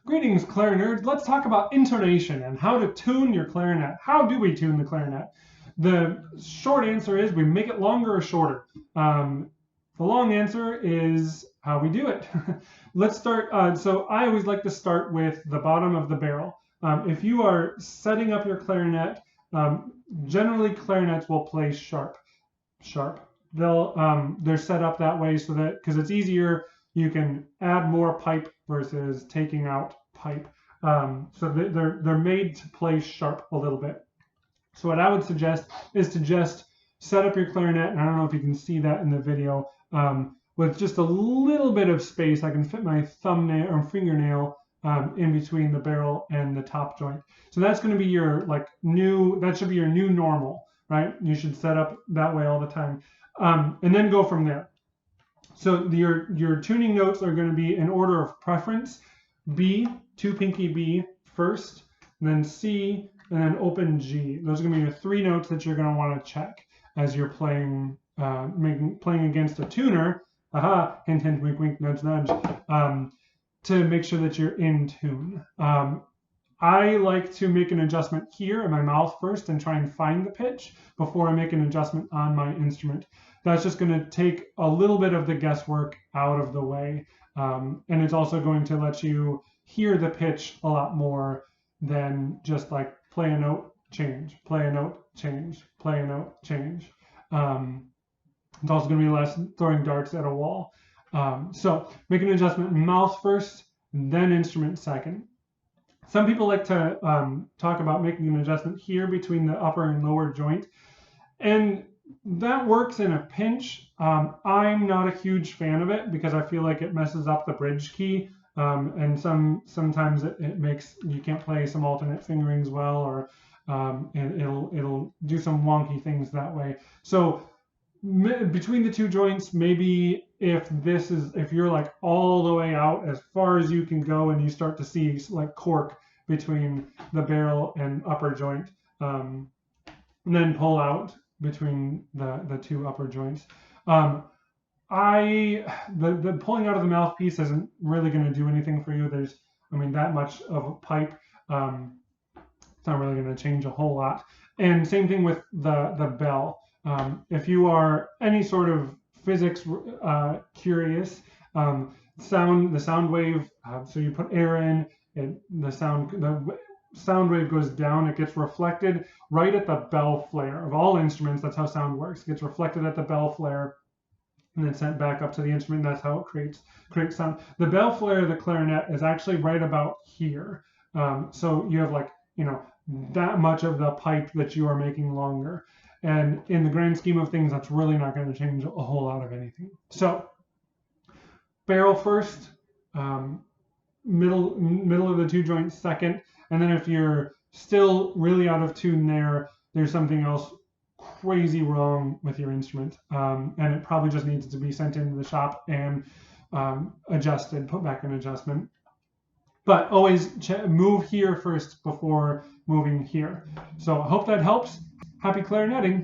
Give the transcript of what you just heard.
Greetings, clarinets. Let's talk about intonation and how to tune your clarinet. How do we tune the clarinet? The short answer is we make it longer or shorter. The long answer is how we do it. Let's start. So I always like to start with the bottom of the barrel. If you are setting up your clarinet, generally clarinets will play sharp. They're set up that way so that because it's easier, you can add more pipe versus taking out pipe. So they're made to play sharp a little bit. So what I would suggest is to just set up your clarinet, and I don't know if you can see that in the video, with just a little bit of space. I can fit my thumbnail or fingernail in between the barrel and the top joint. So that's going to be your that should be your new normal, right? You should set up that way all the time, and then go from there. So your tuning notes are going to be in order of preference: B, 2 pinky B first, then C, and then open G. Those are going to be your 3 notes that you're going to want to check as you're playing against a tuner. Aha, hint, hint, wink, wink, nudge, nudge, to make sure that you're in tune. I like to make an adjustment here in my mouth first and try and find the pitch before I make an adjustment on my instrument. That's just going to take a little bit of the guesswork out of the way. And it's also going to let you hear the pitch a lot more than just like play a note, change, play a note, change, play a note, change. It's also going to be less throwing darts at a wall. So make an adjustment mouth first, then instrument second. Some people like to talk about making an adjustment here between the upper and lower joint, and that works in a pinch. I'm not a huge fan of it because I feel like it messes up the bridge key, and sometimes it makes you can't play some alternate fingerings well, or it'll do some wonky things that way. So between the two joints, maybe if you're like all the way out as far as you can go and you start to see like cork between the barrel and upper joint, and then pull out between the two upper joints. The pulling out of the mouthpiece isn't really going to do anything for you. There's that much of a pipe. It's not really going to change a whole lot. And same thing with the bell. If you are any sort of physics curious, the sound wave, so you put air in, the sound wave goes down, it gets reflected right at the bell flare. Of all instruments, that's how sound works. It gets reflected at the bell flare and then sent back up to the instrument. That's how it creates sound. The bell flare of the clarinet is actually right about here. So you have that much of the pipe that you are making longer. And in the grand scheme of things, that's really not going to change a whole lot of anything. So barrel first, middle of the two joints second, and then if you're still really out of tune there's something else crazy wrong with your instrument, and it probably just needs to be sent into the shop and adjusted, put back in adjustment. But always move here first before moving here. So I hope that helps. Happy clarinetting.